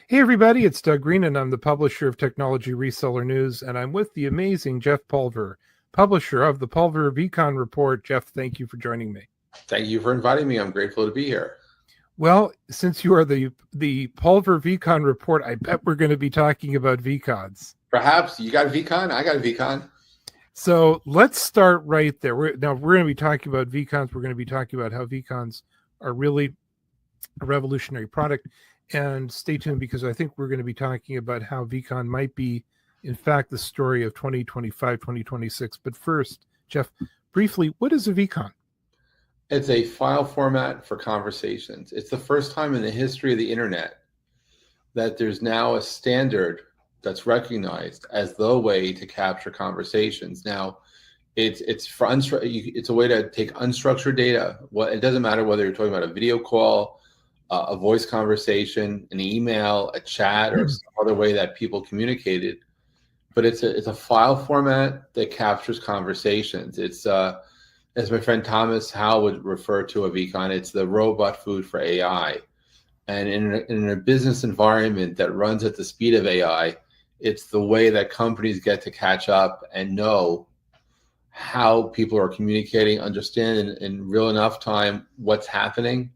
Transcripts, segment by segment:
Hey everybody, it's Doug Green and I'm the publisher of Technology Reseller News, and I'm with the amazing Jeff Pulver, publisher of the Pulver VCon Report. Jeff, thank you for joining me. Thank you for inviting me. I'm grateful to be here. Well, since you are the Pulver VCon Report, I bet we're going to be talking about VCons. Perhaps you got a VCon, I got a VCon. So let's start right there. We're going to be talking about VCons. We're going to be talking about how VCons are really a revolutionary product. And stay tuned, because I think we're going to be talking about how VCon might be, in fact, the story of 2025, 2026. But first, Jeff, briefly, what is a VCon? It's a file format for conversations. It's the first time in the history of the internet that there's now a standard that's recognized as the way to capture conversations. Now, it's a way to take unstructured data. It doesn't matter whether you're talking about a video call, a voice conversation, an email, a chat, or some other way that people communicated, but it's a file format that captures conversations. It's as my friend Thomas Howe would refer to a VCon, it's the robot food for AI. And in a business environment that runs at the speed of AI, it's the way that companies get to catch up and know how people are communicating, understand in real enough time what's happening.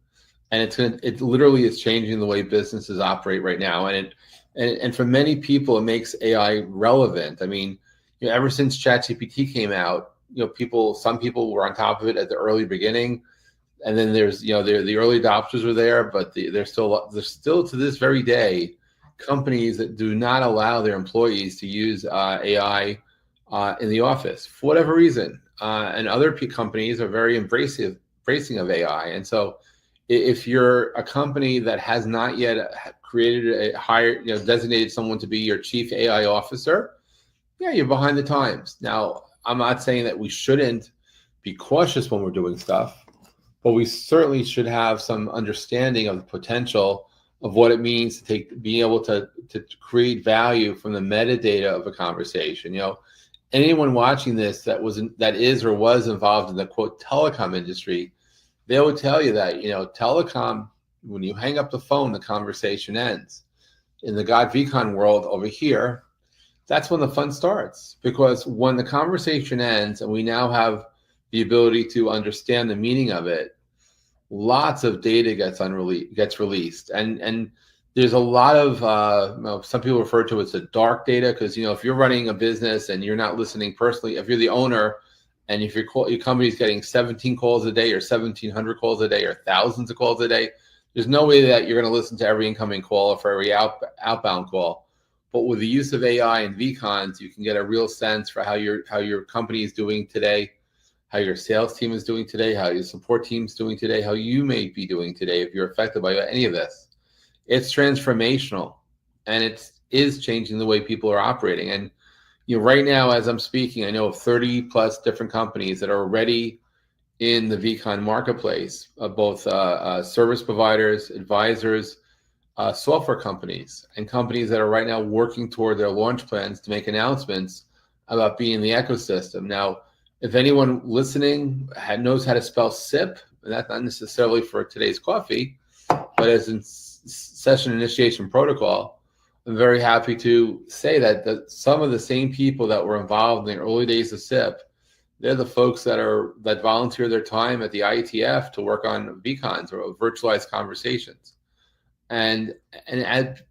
And it literally is changing the way businesses operate right now. And for many people, it makes AI relevant. I mean, ever since ChatGPT came out, some people were on top of it at the early beginning, and then there's the early adopters were there, but there's still to this very day companies that do not allow their employees to use AI in the office for whatever reason, and other companies are very embracing of AI. And so if you're a company that has not yet created designated someone to be your chief AI officer, you're behind the times. Now, I'm not saying that we shouldn't be cautious when we're doing stuff, but we certainly should have some understanding of the potential of what it means to being able to create value from the metadata of a conversation. Anyone watching this that is or was involved in the quote telecom industry, they would tell you that, telecom, when you hang up the phone, the conversation ends. In the God VCon world over here, that's when the fun starts. Because when the conversation ends and we now have the ability to understand the meaning of it, lots of data gets released. And there's a lot of, some people refer to it as a dark data, because, if you're running a business and you're not listening personally, if you're the owner, and if your company's getting 17 calls a day or 1,700 calls a day or thousands of calls a day, there's no way that you're going to listen to every incoming call or for every outbound call. But with the use of AI and VCons, you can get a real sense for how your company is doing today, how your sales team is doing today, how your support team is doing today, how you may be doing today if you're affected by any of this. It's transformational, and it is changing the way people are operating. And right now, as I'm speaking, I know of 30 plus different companies that are already in the VCon marketplace, both service providers, advisors, software companies, and companies that are right now working toward their launch plans to make announcements about being in the ecosystem. Now, if anyone listening knows how to spell SIP, and that's not necessarily for today's coffee, but as in session initiation protocol, I'm very happy to say that some of the same people that were involved in the early days of SIP, they're the folks that volunteer their time at the IETF to work on VCons or virtualized conversations. And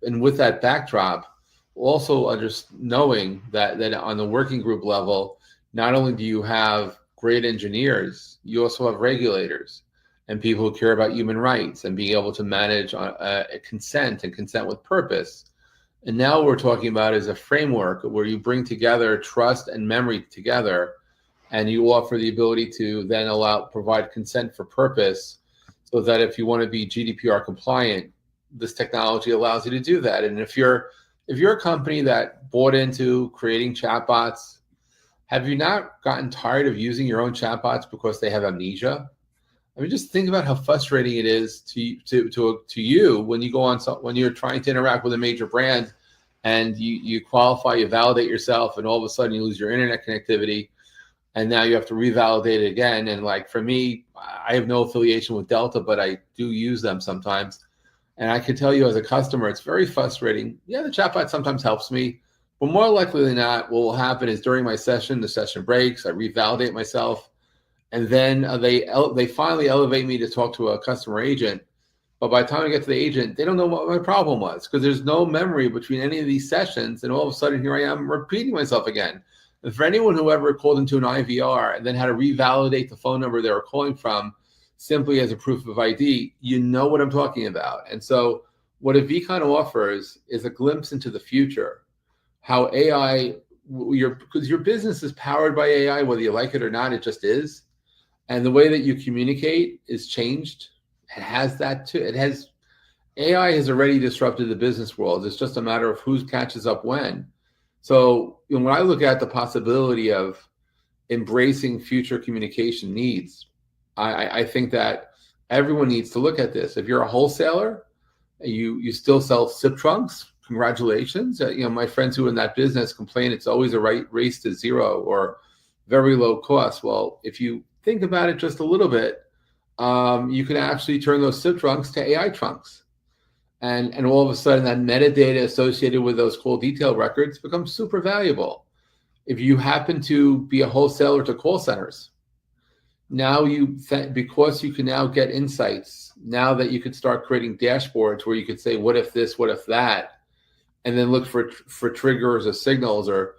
with that backdrop, also knowing that on the working group level, not only do you have great engineers, you also have regulators and people who care about human rights and being able to manage consent and consent with purpose. And now what we're talking about is a framework where you bring together trust and memory together, and you offer the ability to then provide consent for purpose, so that if you want to be GDPR compliant, this technology allows you to do that. And if you're a company that bought into creating chatbots, have you not gotten tired of using your own chatbots because they have amnesia? I mean, just think about how frustrating it is to you when you go on when you're trying to interact with a major brand, and you qualify, you validate yourself, and all of a sudden you lose your internet connectivity, and now you have to revalidate it again. And like for me, I have no affiliation with Delta, but I do use them sometimes. And I can tell you as a customer, it's very frustrating. Yeah, the chatbot sometimes helps me, but more likely than not, what will happen is during my session, the session breaks, I revalidate myself, and then they finally elevate me to talk to a customer agent. But by the time I get to the agent, they don't know what my problem was because there's no memory between any of these sessions. And all of a sudden, here I am repeating myself again. And for anyone who ever called into an IVR and then had to revalidate the phone number they were calling from simply as a proof of ID, you know what I'm talking about. And so what a VCon offers is a glimpse into the future, how AI, because your business is powered by AI, whether you like it or not, it just is. And the way that you communicate is changed. It has that too. AI has already disrupted the business world. It's just a matter of who catches up when. So when I look at the possibility of embracing future communication needs, I think that everyone needs to look at this. If you're a wholesaler, you still sell SIP trunks, congratulations. My friends who are in that business complain it's always a race to zero or very low cost. Well, if you think about it just a little bit, you can actually turn those SIP trunks to AI trunks. And all of a sudden that metadata associated with those call detail records becomes super valuable. If you happen to be a wholesaler to call centers, now because you can now get insights, now that you could start creating dashboards where you could say, what if this, what if that, and then look for triggers or signals, or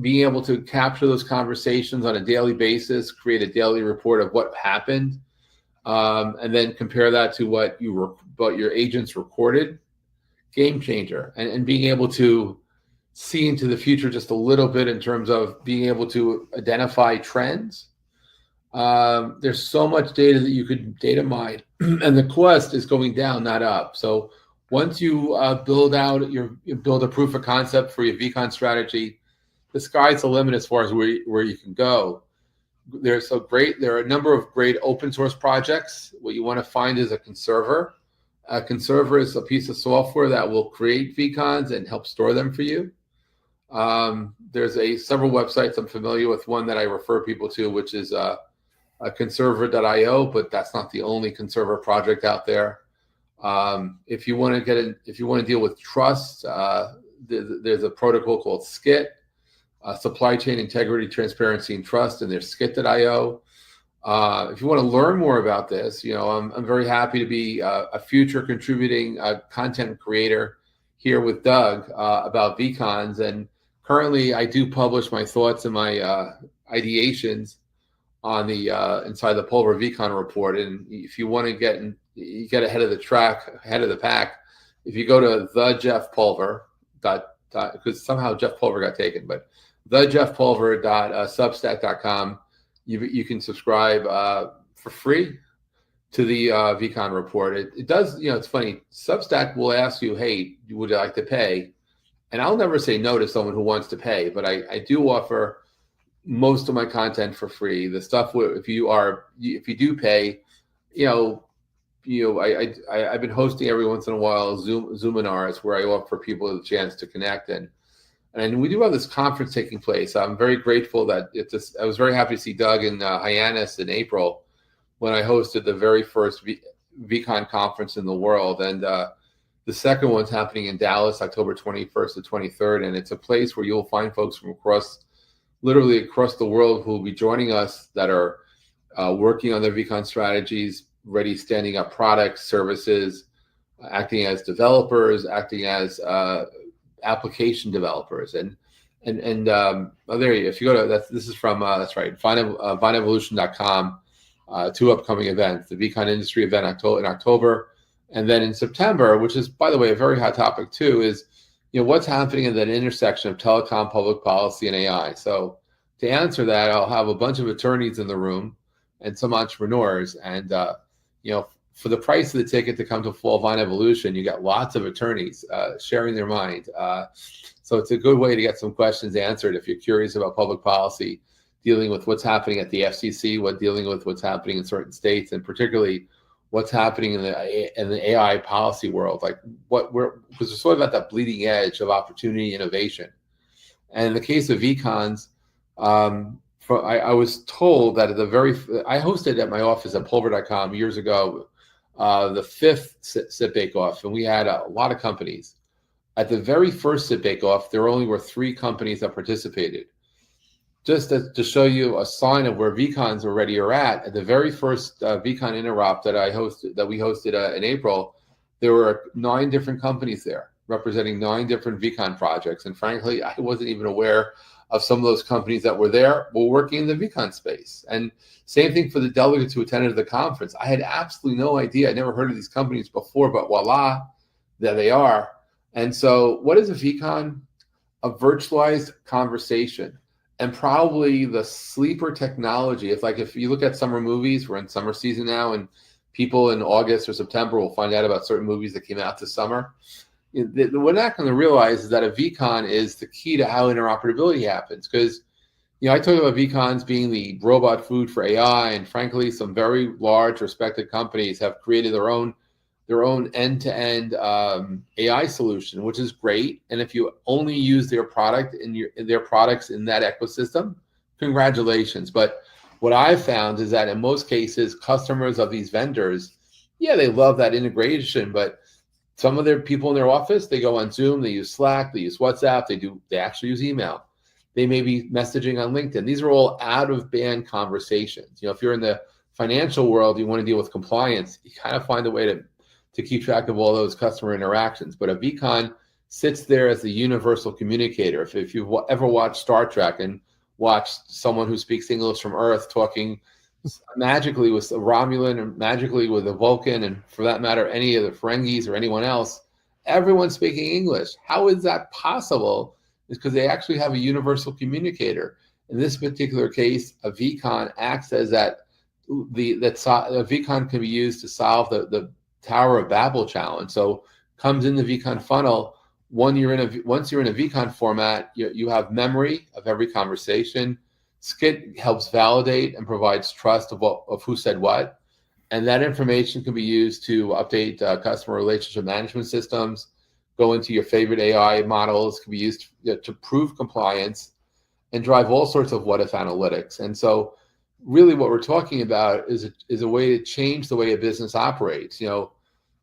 being able to capture those conversations on a daily basis, create a daily report of what happened, and then compare that to what your agents recorded. Game changer. And being able to see into the future just a little bit in terms of being able to identify trends. There's so much data that you could data mine, and the cost is going down, not up. So once you build a proof of concept for your VCon strategy, the sky's the limit as far as where you can go. There are a number of great open source projects. What you want to find is a conserver. A conserver is a piece of software that will create VCons and help store them for you. There's several websites I'm familiar with. One that I refer people to, which is conserver.io, but that's not the only conserver project out there. If you want to deal with trust, there's a protocol called SCIT, Supply Chain Integrity, Transparency, and Trust, and there's skit.io. If you want to learn more about this, I'm very happy to be a future contributing content creator here with Doug about VCons. And currently, I do publish my thoughts and my ideations on the inside the Pulver VCon Report. And if you want to get ahead of the pack, if you go to the Jeff Pulver because somehow Jeff Pulver got taken, but thejeffpulver.substack.com. You can subscribe for free to the VCon Report. It does, it's funny. Substack will ask you, hey, would you like to pay? And I'll never say no to someone who wants to pay, but I do offer most of my content for free. The stuff if you do pay, I've been hosting every once in a while Zoominars where I offer people the chance to connect, and we do have this conference taking place. I'm very grateful that I was very happy to see Doug in Hyannis in April when I hosted the very first VCon conference in the world. And the second one's happening in Dallas, October 21st to 23rd. And it's a place where you'll find folks from literally across the world who will be joining us that are working on their VCon strategies, ready, standing up products, services, acting as developers, acting as application developers, and there you go. If you go to this is from that's right, vinevolution.com. Two upcoming events: the VCon Industry event in October, and then in September, which is, by the way, a very hot topic too, is what's happening in that intersection of telecom, public policy, and AI. So to answer that, I'll have a bunch of attorneys in the room and some entrepreneurs, and for the price of the ticket to come to Fall Vine Evolution, you got lots of attorneys sharing their mind. So it's a good way to get some questions answered if you're curious about public policy, dealing with what's happening at the FCC, dealing with what's happening in certain states, and particularly what's happening in the AI policy world. Because we're sort of at that bleeding edge of opportunity, innovation. And in the case of VCons, I was told that I hosted at my office at pulver.com years ago the fifth sit bake-off, and we had a lot of companies. At the very first sit bake-off, there only were 3 companies that participated. Just to show you a sign of where VCons already are at the very first VCon Interop that we hosted in April, there were 9 different companies there representing 9 different VCon projects. And frankly, I wasn't even aware of some of those companies that were there were working in the VCon space. And same thing for the delegates who attended the conference. I had absolutely no idea. I never heard of these companies before, but voila, there they are. And so what is a VCon? A virtualized conversation. And probably the sleeper technology. If you look at summer movies, we're in summer season now, and people in August or September will find out about certain movies that came out this summer. We're not going to realize is that a VCon is the key to how interoperability happens. Because, I talk about VCons being the robot food for AI, and frankly, some very large respected companies have created their own end-to-end AI solution, which is great. And if you only use their product in their products in that ecosystem, congratulations. But what I've found is that in most cases, customers of these vendors, they love that integration, but some of their people in their office, they go on Zoom, they use Slack, they use WhatsApp, they actually use email. They may be messaging on LinkedIn. These are all out-of-band conversations. If you're in the financial world, you want to deal with compliance, you kind of find a way to keep track of all those customer interactions. But a VCon sits there as the universal communicator. If you've ever watched Star Trek and watched someone who speaks English from Earth talking magically with a Romulan and magically with a Vulcan, and for that matter, any of the Ferengis or anyone else, everyone's speaking English. How is that possible? It's because they actually have a universal communicator. In this particular case, a VCon acts as a VCon can be used to solve the Tower of Babel challenge. So comes in the VCon funnel. Once you're in a VCon format, you have memory of every conversation. Skit helps validate and provides trust of who said what, and that information can be used to update customer relationship management systems, go into your favorite AI models, can be used to prove compliance, and drive all sorts of what-if analytics. And so, really, what we're talking about is a way to change the way a business operates. You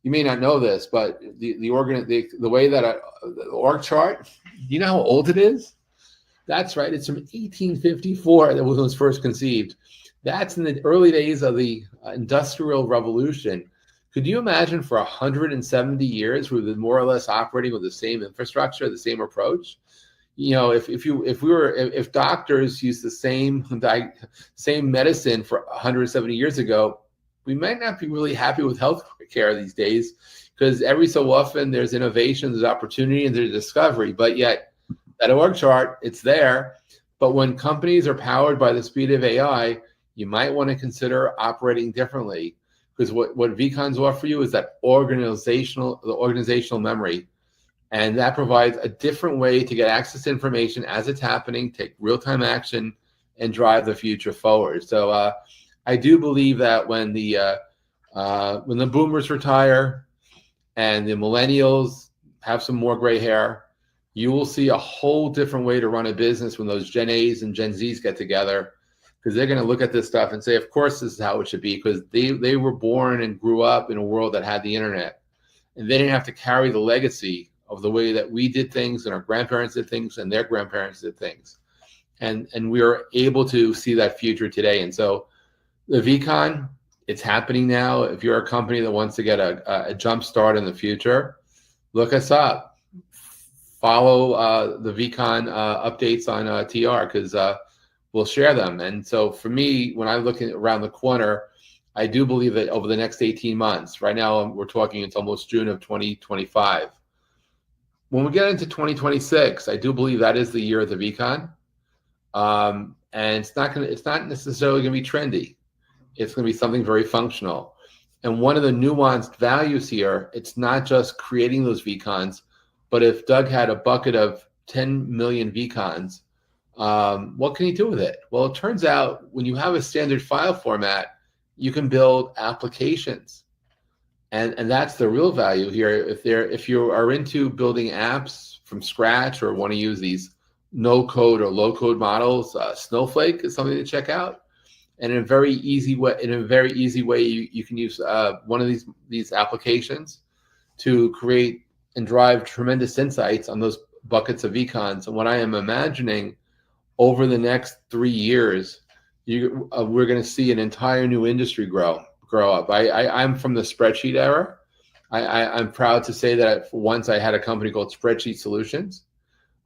may not know this, but the way that the org chart, you know how old it is? That's right. It's from 1854 that was first conceived. That's in the early days of the Industrial Revolution. Could you imagine for 170 years we've been more or less operating with the same infrastructure, the same approach? If doctors used the same medicine for 170 years ago, we might not be really happy with healthcare these days, because every so often there's innovation, there's opportunity, and there's discovery. But yet, that org chart, it's there. But when companies are powered by the speed of AI, you might want to consider operating differently, because what VCons offer you is that organizational memory. And that provides a different way to get access to information as it's happening, take real-time action, and drive the future forward. So I do believe that when the boomers retire and the millennials have some more gray hair, you will see a whole different way to run a business when those Gen A's and Gen Z's get together, because they're going to look at this stuff and say, of course, this is how it should be, because they were born and grew up in a world that had the internet, and they didn't have to carry the legacy of the way that we did things and our grandparents did things and their grandparents did things. And we are able to see that future today. And so the VCon, it's happening now. If you're a company that wants to get a jump start in the future, look us up. Follow the VCon updates on TR, because we'll share them. And so for me, when I look around the corner, I do believe that over the next 18 months, right now we're talking it's almost June of 2025. When we get into 2026, I do believe that is the year of the VCon. And it's not necessarily going to be trendy. It's going to be something very functional. And one of the nuanced values here, it's not just creating those VCons, but if Doug had a bucket of 10 million VCons, what can he do with it? Well, it turns out when you have a standard file format, you can build applications. And that's the real value here. If you are into building apps from scratch or want to use these no-code or low-code models, Snowflake is something to check out. and in a very easy way, you can use one of these applications to create and drive tremendous insights on those buckets of VCons. And what I am imagining over the next 3 years, we're going to see an entire new industry grow up. I'm from the spreadsheet era. I'm proud to say that once I had a company called Spreadsheet Solutions.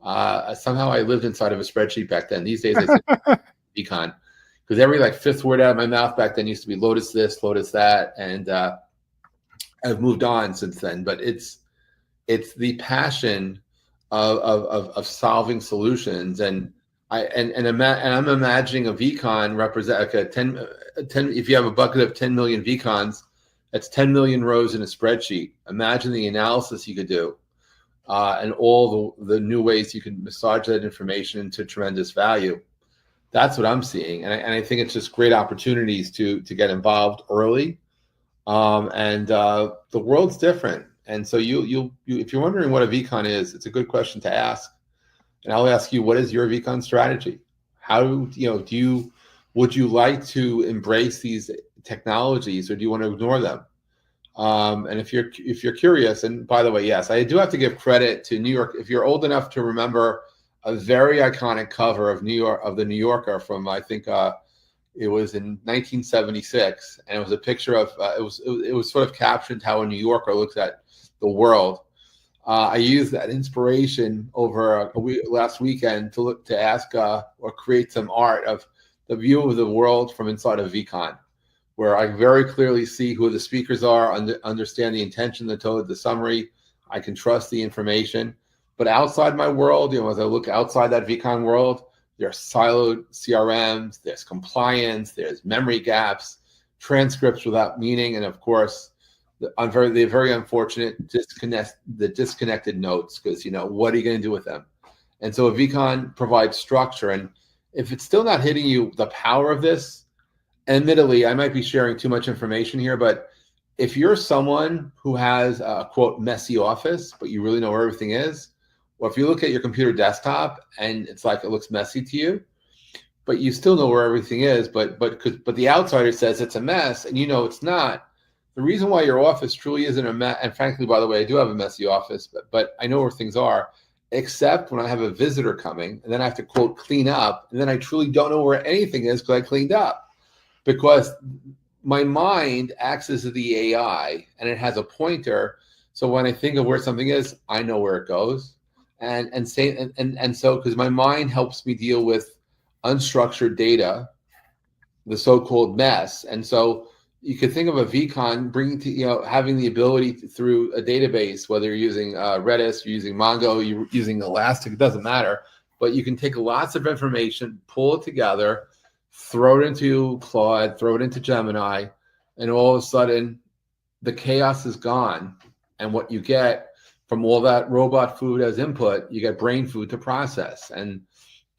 Somehow I lived inside of a spreadsheet back then. These days I say VCon, because every like fifth word out of my mouth back then used to be Lotus this, Lotus that, and I've moved on since then. But it's the passion of solving solutions, and I'm imagining a VCon represent like a 10. If you have a bucket of 10 million VCons, that's 10 million rows in a spreadsheet. Imagine the analysis you could do, and all the new ways you can massage that information into tremendous value. That's what I'm seeing, and I think it's just great opportunities to get involved early. The world's different, and so you if you're wondering what a VCon is, it's a good question to ask. And I'll ask you, what is your VCon strategy? How would you like to embrace these technologies, or do you want to ignore them? And if you're curious, and by the way, yes, I do have to give credit to New York. If you're old enough to remember a very iconic cover of the New Yorker from, I think it was in 1976, and it was a picture of it was sort of captioned how a New Yorker looks at the world. I used that inspiration over last weekend to ask or create some art of the view of the world from inside of VCon, where I very clearly see who the speakers are, understand the intention, the tone, the summary. I can trust the information. But outside my world, as I look outside that VCon world, there are siloed CRMs, there's compliance, there's memory gaps, transcripts without meaning, and of course, the very unfortunate disconnected notes, because what are you going to do with them? And so a VCon provides structure, and if it's still not hitting you, the power of this, admittedly, I might be sharing too much information here, but if you're someone who has a quote messy office, but you really know where everything is, or if you look at your computer desktop and it's like it looks messy to you, but you still know where everything is, but the outsider says it's a mess, and it's not. The reason why your office truly isn't a mess, and frankly, by the way, I do have a messy office, but I know where things are, except when I have a visitor coming, and then I have to, quote, clean up, and then I truly don't know where anything is because I cleaned up. Because my mind acts as the AI, and it has a pointer, so when I think of where something is, I know where it goes. And so, because my mind helps me deal with unstructured data, the so-called mess, and so you could think of a VCon bringing to having the ability through a database, whether you're using Redis, you're using Mongo, you're using Elastic, it doesn't matter. But you can take lots of information, pull it together, throw it into Claude, throw it into Gemini, and all of a sudden the chaos is gone. And what you get from all that robot food as input, you get brain food to process. And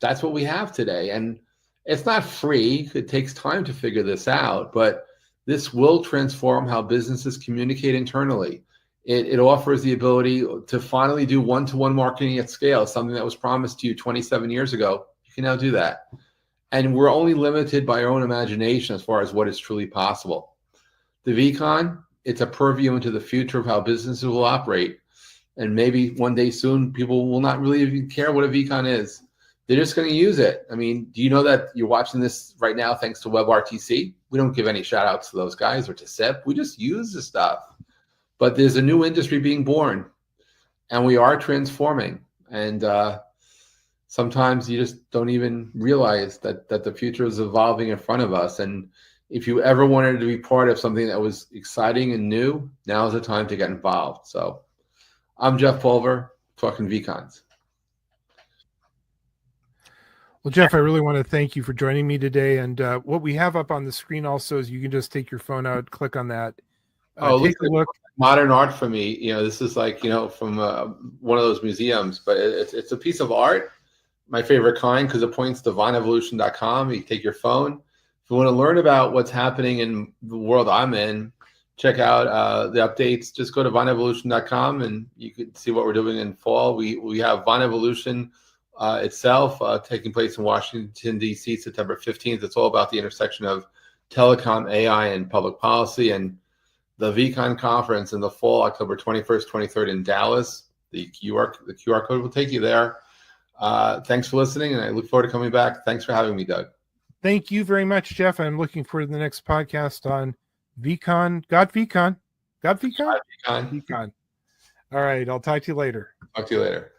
that's what we have today. And it's not free. It takes time to figure this out, but this will transform how businesses communicate internally. It offers the ability to finally do one-to-one marketing at scale, something that was promised to you 27 years ago. You can now do that. And we're only limited by our own imagination as far as what is truly possible. The VCon, it's a purview into the future of how businesses will operate. And maybe one day soon, people will not really even care what a VCon is. They're just going to use it. I mean, do you know that you're watching this right now thanks to WebRTC? We don't give any shout outs to those guys or to SIP. We just use the stuff. But there's a new industry being born, and we are transforming. And sometimes you just don't even realize that the future is evolving in front of us. And if you ever wanted to be part of something that was exciting and new, now is the time to get involved. So I'm Jeff Pulver, talking VCons. Well, Jeff, I really want to thank you for joining me today. And what we have up on the screen also is you can just take your phone out, click on that. Take a look. Modern art for me, this is like, from one of those museums, but it's a piece of art, my favorite kind, because it points to vonevolution.com. You take your phone. If you want to learn about what's happening in the world I'm in, check out the updates. Just go to vonevolution.com and you can see what we're doing in fall. We have Vone Evolution itself, taking place in Washington, D.C., September 15th. It's all about the intersection of telecom, AI, and public policy. And the VCon conference in the fall, October 21st, 23rd in Dallas. The QR code will take you there. Thanks for listening, and I look forward to coming back. Thanks for having me, Doug. Thank you very much, Jeff. I'm looking forward to the next podcast on VCon. Got VCon? VCon. VCon. All right. I'll talk to you later. Talk to you later.